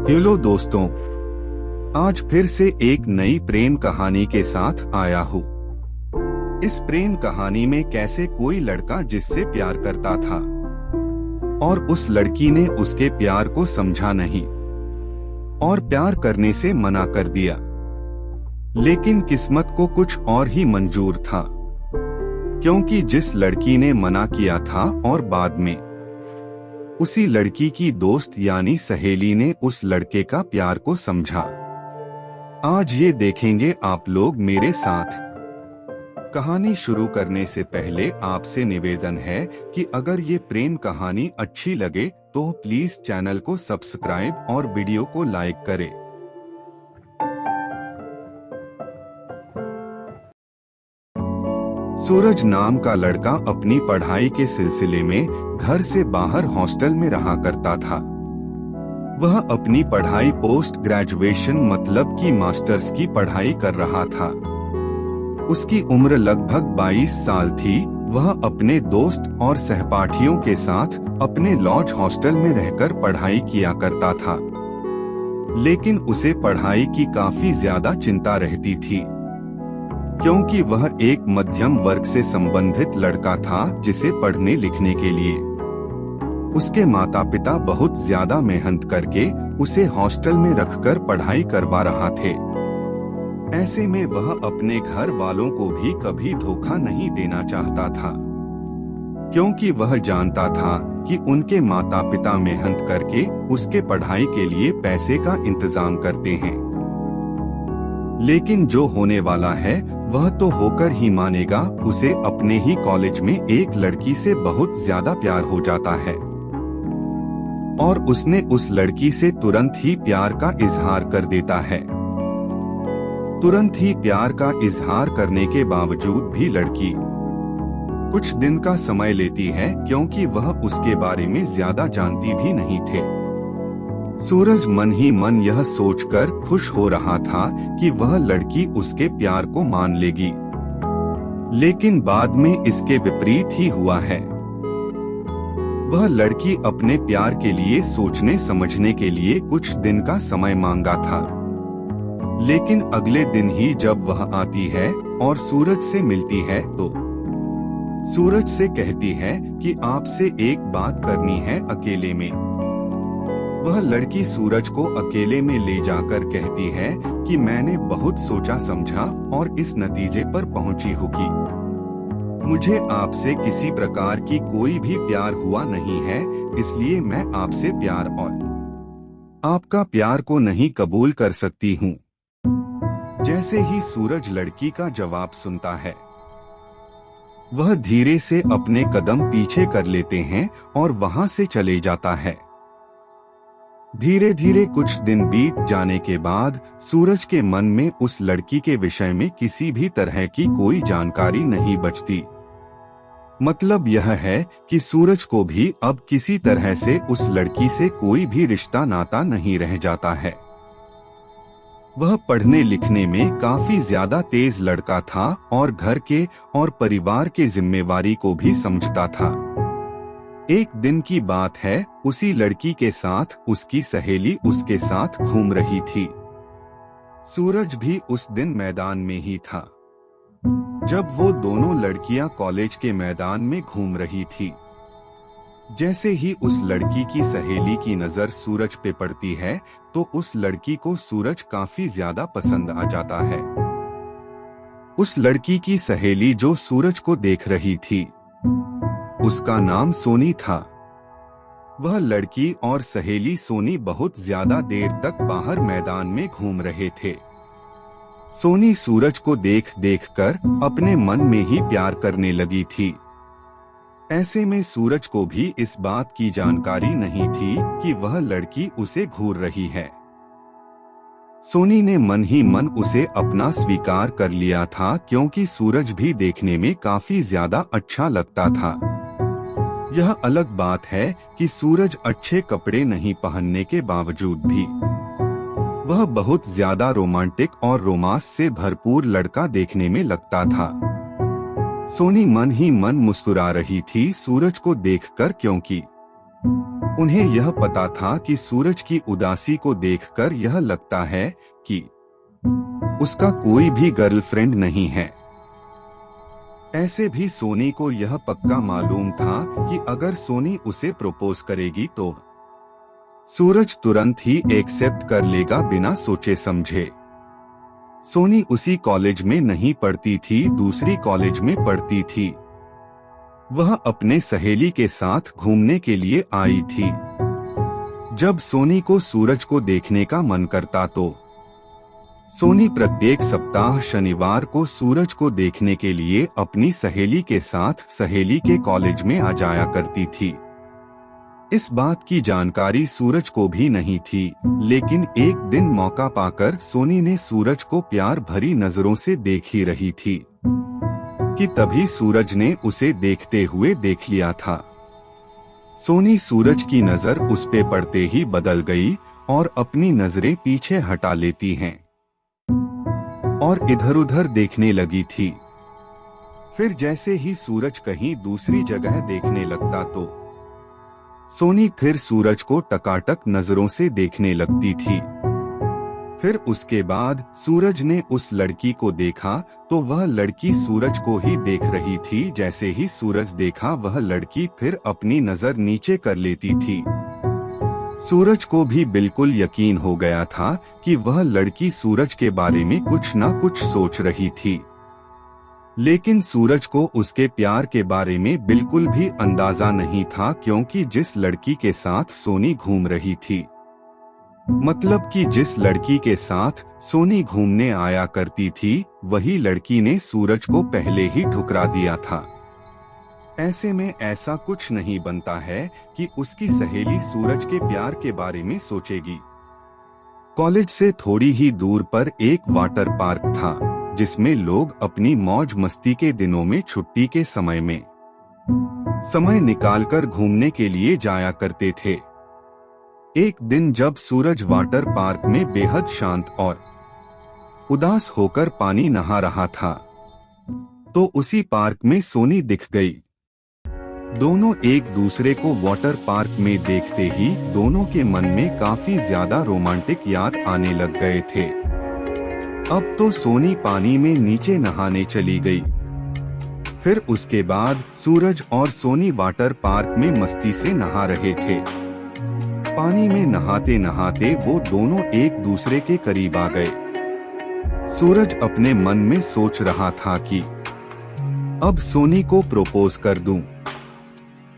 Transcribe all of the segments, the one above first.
Hello दोस्तों, आज फिर से एक नई प्रेम कहानी के साथ आया हूँ। इस प्रेम कहानी में कैसे कोई लड़का जिससे प्यार करता था और उस लड़की ने उसके प्यार को समझा नहीं और प्यार करने से मना कर दिया, लेकिन किस्मत को कुछ और ही मंजूर था, क्योंकि जिस लड़की ने मना किया था और बाद में उसी लड़की की दोस्त यानी सहेली ने उस लड़के का प्यार को समझा। आज ये देखेंगे आप लोग मेरे साथ। कहानी शुरू करने से पहले आपसे निवेदन है कि अगर ये प्रेम कहानी अच्छी लगे तो प्लीज चैनल को सब्सक्राइब और वीडियो को लाइक करें। सूरज नाम का लड़का अपनी पढ़ाई के सिलसिले में घर से बाहर हॉस्टल में रहा करता था। वह अपनी पढ़ाई पोस्ट ग्रेजुएशन मतलब की मास्टर्स की पढ़ाई कर रहा था। उसकी उम्र लगभग 22 साल थी। वह अपने दोस्त और सहपाठियों के साथ अपने लॉज हॉस्टल में रहकर पढ़ाई किया करता था, लेकिन उसे पढ़ाई की काफी ज्यादा चिंता रहती थी, क्योंकि वह एक मध्यम वर्ग से संबंधित लड़का था जिसे पढ़ने लिखने के लिए उसके माता पिता बहुत ज्यादा मेहनत करके उसे हॉस्टल में रखकर पढ़ाई करवा रहा थे। ऐसे में वह अपने घर वालों को भी कभी धोखा नहीं देना चाहता था, क्योंकि वह जानता था कि उनके माता पिता मेहनत करके उसके पढ़ाई के लिए पैसे का इंतजाम करते हैं। लेकिन जो होने वाला है वह तो होकर ही मानेगा। उसे अपने ही कॉलेज में एक लड़की से बहुत ज्यादा प्यार हो जाता है और उसने उस लड़की से तुरंत ही प्यार का इजहार कर देता है। तुरंत ही प्यार का इजहार करने के बावजूद भी लड़की कुछ दिन का समय लेती है, क्योंकि वह उसके बारे में ज्यादा जानती भी नहीं थे। सूरज मन ही मन यह सोचकर खुश हो रहा था कि वह लड़की उसके प्यार को मान लेगी, लेकिन बाद में इसके विपरीत ही हुआ है। वह लड़की अपने प्यार के लिए सोचने समझने के लिए कुछ दिन का समय मांगा था, लेकिन अगले दिन ही जब वह आती है और सूरज से मिलती है तो सूरज से कहती है कि आपसे एक बात करनी है अकेले में। वह लड़की सूरज को अकेले में ले जाकर कहती है कि मैंने बहुत सोचा समझा और इस नतीजे पर पहुंची हूँ कि मुझे आपसे किसी प्रकार की कोई भी प्यार हुआ नहीं है, इसलिए मैं आपसे प्यार और आपका प्यार को नहीं कबूल कर सकती हूँ। जैसे ही सूरज लड़की का जवाब सुनता है, वह धीरे से अपने कदम पीछे कर लेते हैं और वहां से चले जाता है। धीरे धीरे कुछ दिन बीत जाने के बाद सूरज के मन में उस लड़की के विषय में किसी भी तरह की कोई जानकारी नहीं बचती। मतलब यह है कि सूरज को भी अब किसी तरह से उस लड़की से कोई भी रिश्ता नाता नहीं रह जाता है। वह पढ़ने लिखने में काफी ज्यादा तेज लड़का था और घर के और परिवार के जिम्मेवारी को भी समझता था। एक दिन की बात है, उसी लड़की के साथ उसकी सहेली उसके साथ घूम रही थी। सूरज भी उस दिन मैदान में ही था जब वो दोनों लड़कियां कॉलेज के मैदान में घूम रही थी। जैसे ही उस लड़की की सहेली की नजर सूरज पे पड़ती है तो उस लड़की को सूरज काफी ज्यादा पसंद आ जाता है। उस लड़की की सहेली जो सूरज को देख रही थी, उसका नाम सोनी था। वह लड़की और सहेली सोनी बहुत ज्यादा देर तक बाहर मैदान में घूम रहे थे। सोनी सूरज को देख कर अपने मन में ही प्यार करने लगी थी। ऐसे में सूरज को भी इस बात की जानकारी नहीं थी कि वह लड़की उसे घूर रही है। सोनी ने मन ही मन उसे अपना स्वीकार कर लिया था, क्योंकि सूरज भी देखने में काफी ज्यादा अच्छा लगता था। यह अलग बात है कि सूरज अच्छे कपड़े नहीं पहनने के बावजूद भी वह बहुत ज्यादा रोमांटिक और रोमांस से भरपूर लड़का देखने में लगता था। सोनी मन ही मन मुस्कुरा रही थी सूरज को देखकर, क्योंकि उन्हें यह पता था कि सूरज की उदासी को देखकर यह लगता है कि उसका कोई भी गर्लफ्रेंड नहीं है। ऐसे भी सोनी को यह पक्का मालूम था कि अगर सोनी उसे प्रपोज करेगी तो सूरज तुरंत ही एक्सेप्ट कर लेगा बिना सोचे समझे। सोनी उसी कॉलेज में नहीं पढ़ती थी, दूसरी कॉलेज में पढ़ती थी। वह अपने सहेली के साथ घूमने के लिए आई थी। जब सोनी को सूरज को देखने का मन करता तो सोनी प्रत्येक सप्ताह शनिवार को सूरज को देखने के लिए अपनी सहेली के साथ सहेली के कॉलेज में आ जाया करती थी। इस बात की जानकारी सूरज को भी नहीं थी, लेकिन एक दिन मौका पाकर सोनी ने सूरज को प्यार भरी नजरों से देख ही रही थी कि तभी सूरज ने उसे देखते हुए देख लिया था। सोनी सूरज की नजर उस पे पड़ते ही बदल गई और अपनी नजरें पीछे हटा लेती हैं और इधर उधर देखने लगी थी। फिर जैसे ही सूरज कहीं दूसरी जगह देखने लगता तो सोनी फिर सूरज को टकाटक नजरों से देखने लगती थी। फिर उसके बाद सूरज ने उस लड़की को देखा तो वह लड़की सूरज को ही देख रही थी। जैसे ही सूरज देखा वह लड़की फिर अपनी नजर नीचे कर लेती थी। सूरज को भी बिल्कुल यकीन हो गया था कि वह लड़की सूरज के बारे में कुछ ना कुछ सोच रही थी, लेकिन सूरज को उसके प्यार के बारे में बिल्कुल भी अंदाजा नहीं था, क्योंकि जिस लड़की के साथ सोनी घूम रही थी, मतलब कि जिस लड़की के साथ सोनी घूमने आया करती थी, वही लड़की ने सूरज को पहले ही ठुकरा दिया था। ऐसे में ऐसा कुछ नहीं बनता है कि उसकी सहेली सूरज के प्यार के बारे में सोचेगी। कॉलेज से थोड़ी ही दूर पर एक वाटर पार्क था, जिसमें लोग अपनी मौज मस्ती के दिनों में छुट्टी के समय में समय निकालकर घूमने के लिए जाया करते थे। एक दिन जब सूरज वाटर पार्क में बेहद शांत और उदास होकर पानी नहा रहा था, तो उसी पार्क में सोनी दिख गई। दोनों एक दूसरे को वाटर पार्क में देखते ही दोनों के मन में काफी ज्यादा रोमांटिक याद आने लग गए थे। अब तो सोनी पानी में नीचे नहाने चली गई। फिर उसके बाद सूरज और सोनी वाटर पार्क में मस्ती से नहा रहे थे। पानी में नहाते नहाते वो दोनों एक दूसरे के करीब आ गए। सूरज अपने मन में सोच रहा था कि अब सोनी को प्रपोज कर दूं।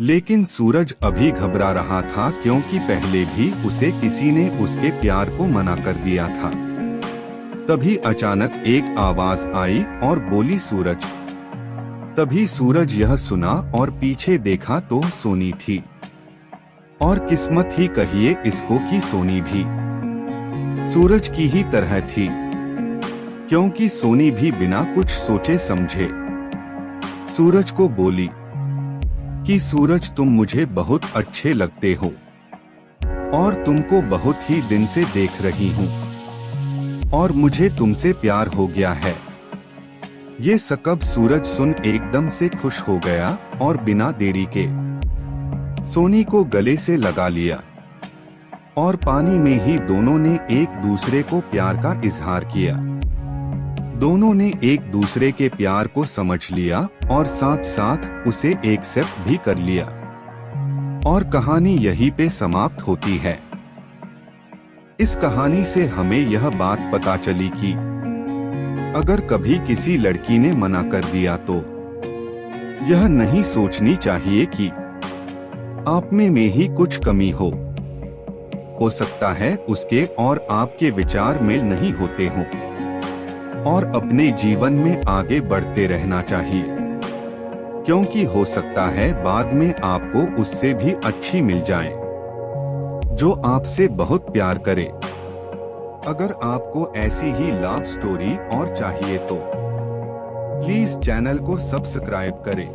लेकिन सूरज अभी घबरा रहा था, क्योंकि पहले भी उसे किसी ने उसके प्यार को मना कर दिया था। तभी अचानक एक आवाज आई और बोली सूरज। तभी सूरज यह सुना और पीछे देखा तो सोनी थी। और किस्मत ही कहिए इसको कि सोनी भी सूरज की ही तरह थी, क्योंकि सोनी भी बिना कुछ सोचे समझे सूरज को बोली कि सूरज तुम मुझे बहुत अच्छे लगते हो और तुमको बहुत ही दिन से देख रही हूँ और मुझे तुमसे प्यार हो गया है। ये सकब सूरज सुन एकदम से खुश हो गया और बिना देरी के सोनी को गले से लगा लिया और पानी में ही दोनों ने एक दूसरे को प्यार का इजहार किया। दोनों ने एक दूसरे के प्यार को समझ लिया और साथ साथ उसे एक्सेप्ट भी कर लिया और कहानी यहीं पे समाप्त होती है। इस कहानी से हमें यह बात पता चली कि अगर कभी किसी लड़की ने मना कर दिया तो यह नहीं सोचनी चाहिए कि आप में ही कुछ कमी हो सकता है उसके और आपके विचार मेल नहीं होते हों और अपने जीवन में आगे बढ़ते रहना चाहिए, क्योंकि हो सकता है बाद में आपको उससे भी अच्छी मिल जाए जो आपसे बहुत प्यार करे। अगर आपको ऐसी ही लव स्टोरी और चाहिए तो प्लीज चैनल को सब्सक्राइब करें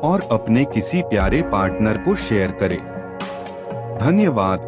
और अपने किसी प्यारे पार्टनर को शेयर करें। धन्यवाद।